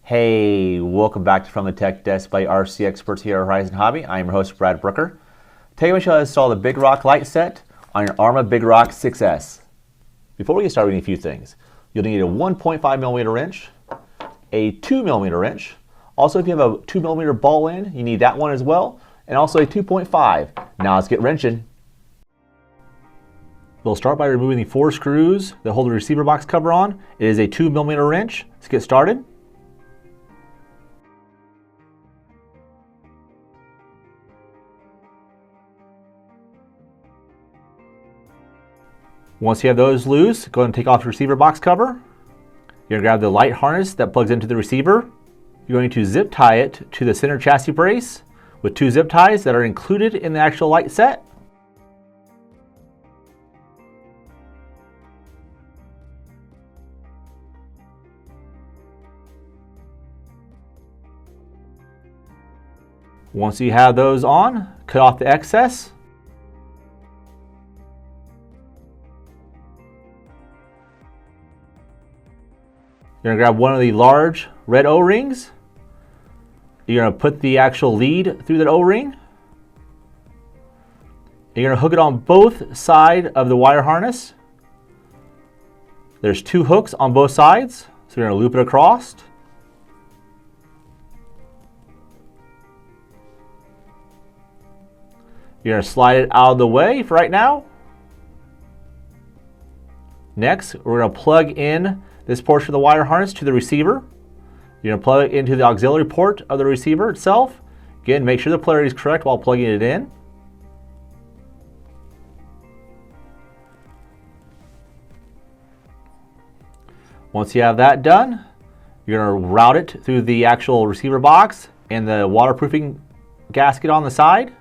Hey, welcome back to From the Tech Desk by RC Experts here at Horizon Hobby. I'm your host, Brad Brooker. Today I'm going to show you how to install the Big Rock light set on your Arrma Big Rock 6S. Before we get started, we need a few things. You'll need a 1.5mm wrench, a 2mm wrench. Also, if you have a 2mm ball end, you need that one as well, and also a 2.5. Now let's get wrenching. We'll start by removing the 4 screws that hold the receiver box cover on. It is a 2mm wrench. Let's get started. Once you have those loose, go ahead and take off the receiver box cover. You're going to grab the light harness that plugs into the receiver. You're going to zip tie it to the center chassis brace with 2 zip ties that are included in the actual light set. Once you have those on, cut off the excess. You're going to grab one of the large red O-rings. You're going to put the actual lead through that O-ring. You're going to hook it on both sides of the wire harness. There's 2 hooks on both sides, so you're going to loop it across. You're going to slide it out of the way for right now. Next, we're going to plug in this portion of the wire harness to the receiver. You're going to plug it into the auxiliary port of the receiver itself. Again, make sure the polarity is correct while plugging it in. Once you have that done, you're going to route it through the actual receiver box and the waterproofing gasket on the side.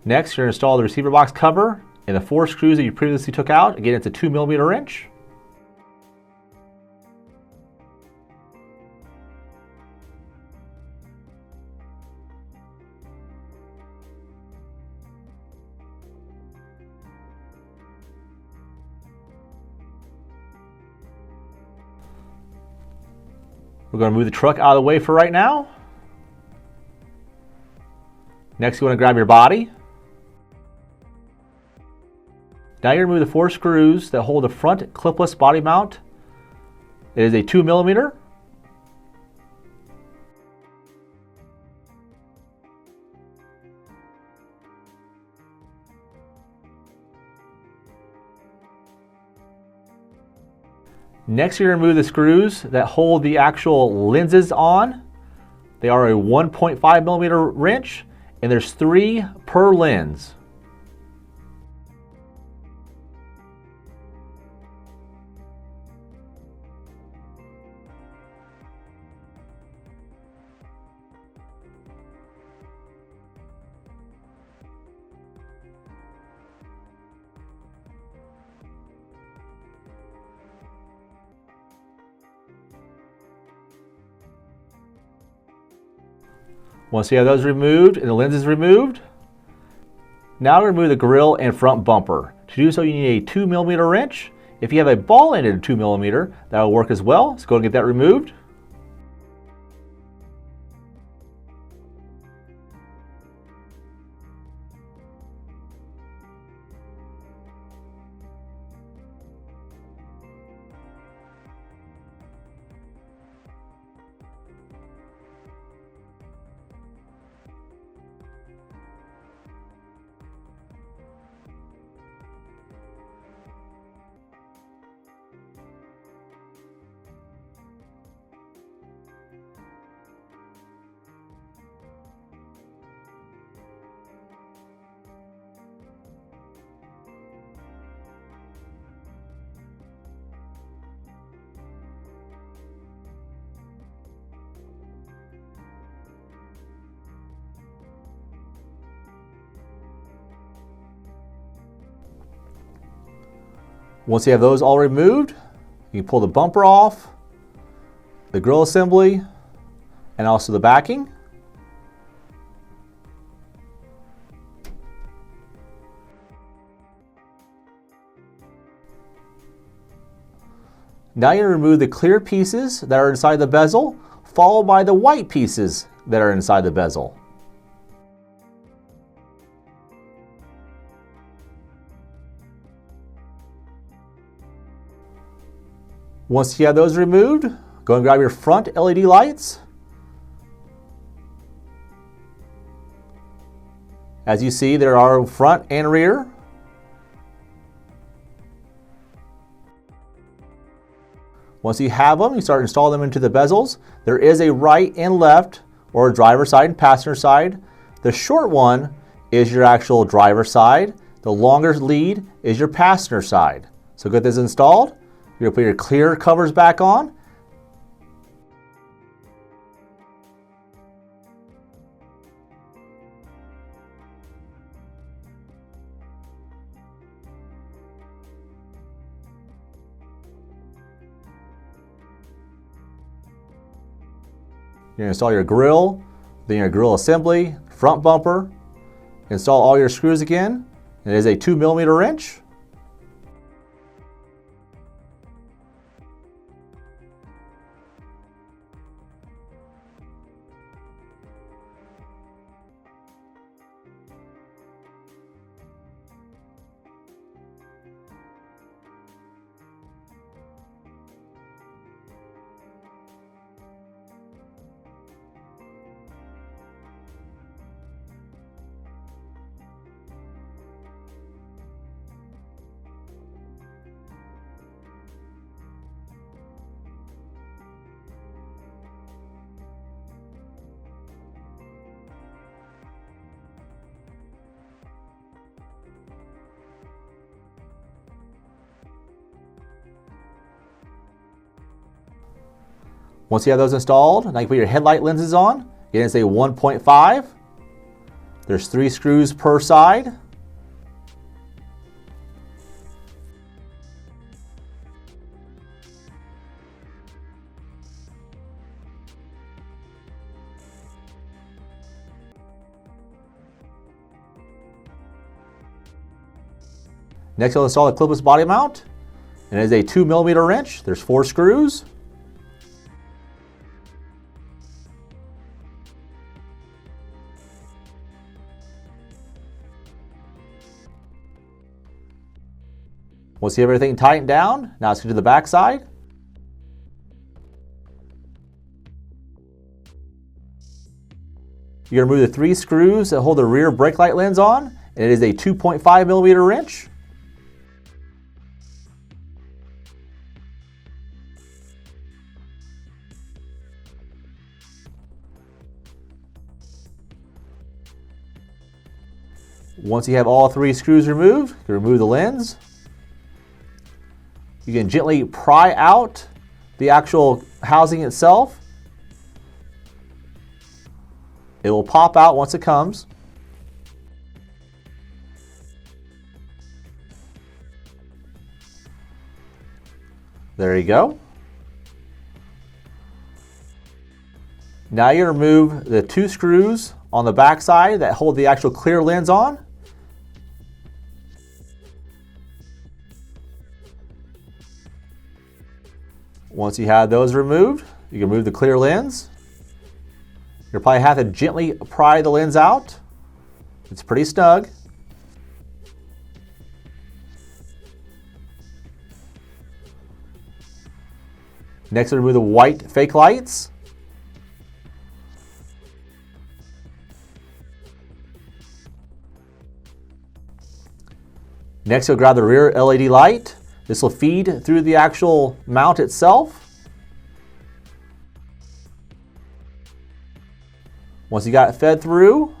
Next, you're going to install the receiver box cover and the 4 screws that you previously took out. Again, it's a 2mm wrench. We're going to move the truck out of the way for right now. Next, you want to grab your body. Now you're going to remove the 4 screws that hold the front clipless body mount. It is a 2mm. Next, you're going to remove the screws that hold the actual lenses on. They are a 1.5mm wrench, and there's 3 per lens. Once you have those removed and the lenses removed, now we remove the grill and front bumper. To do so, you need a 2mm wrench. If you have a ball-ended 2mm, that will work as well. So go and get that removed. Once you have those all removed, you can pull the bumper off, the grill assembly, and also the backing. Now you're going to remove the clear pieces that are inside the bezel, followed by the white pieces that are inside the bezel. Once you have those removed, go and grab your front LED lights. As you see, there are front and rear. Once you have them, you start installing them into the bezels. There is a right and left, or a driver side and passenger side. The short one is your actual driver side. The longer lead is your passenger side. So get this installed. You're going to put your clear covers back on. You're going to install your grille, then your grille assembly, front bumper. Install all your screws again. It is a 2mm wrench. Once you have those installed, now you put your headlight lenses on. Again, it's a 1.5. There's 3 screws per side. Next, you'll install the clipless body mount. And it is a 2mm wrench. There's 4 screws. Once you have everything tightened down, now let's get to the back side. You're going to remove the 3 screws that hold the rear brake light lens on, and it is a 2.5mm wrench. Once you have all 3 screws removed, you can remove the lens. You can gently pry out the actual housing itself. It will pop out once it comes. There you go. Now you remove the 2 screws on the back side that hold the actual clear lens on. Once you have those removed, you can remove the clear lens. You'll probably have to gently pry the lens out. It's pretty snug. Next, we'll remove the white fake lights. Next, you'll grab the rear LED light. This will feed through the actual mount itself. Once you got it fed through,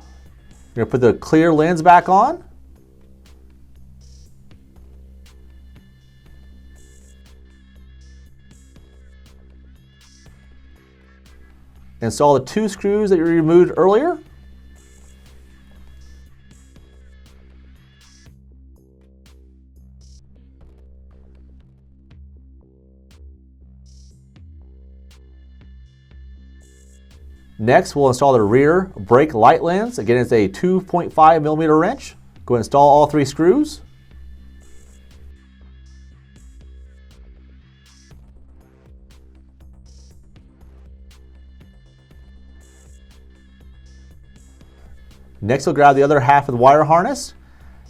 you're going to put the clear lens back on. Install the 2 screws that you removed earlier. Next, we'll install the rear brake light lens. Again, it's a 2.5mm wrench. Go ahead and install all 3 screws. Next, you'll grab the other half of the wire harness.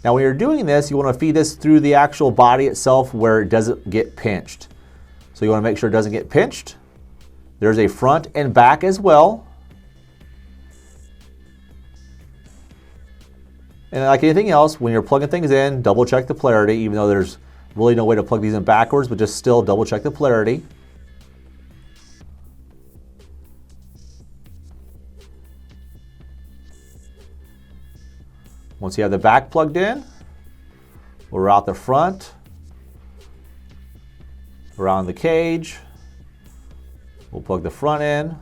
Now when you're doing this, you want to feed this through the actual body itself where it doesn't get pinched. So you want to make sure it doesn't get pinched. There's a front and back as well. And like anything else, when you're plugging things in, double check the polarity, even though there's really no way to plug these in backwards, but just still double check the polarity. Once you have the back plugged in, we'll route the front around the cage. We'll plug the front in.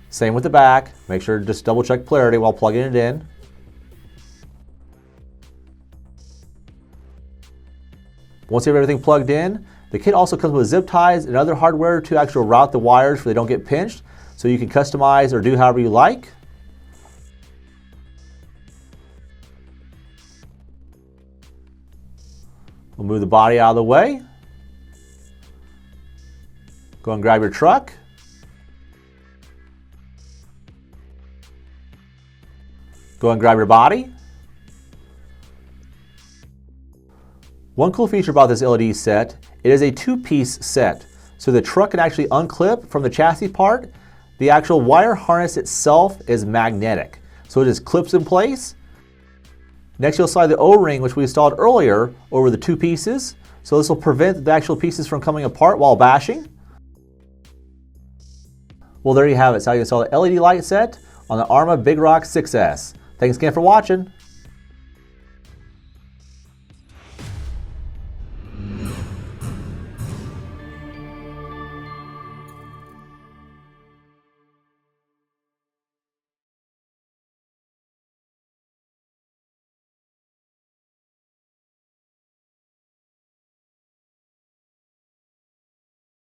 Same with the back. Make sure to just double check polarity while plugging it in. Once you have everything plugged in, the kit also comes with zip ties and other hardware to actually route the wires so they don't get pinched, so you can customize or do however you like. We'll move the body out of the way. Go and grab your truck. Go and grab your body. One cool feature about this LED set, it is a two-piece set. So the truck can actually unclip from the chassis part. The actual wire harness itself is magnetic. So it just clips in place. Next you'll slide the O-ring, which we installed earlier, over the two pieces. So this will prevent the actual pieces from coming apart while bashing. Well, there you have it. It's how you install the LED light set on the Arrma Big Rock 6S. Thanks again for watching.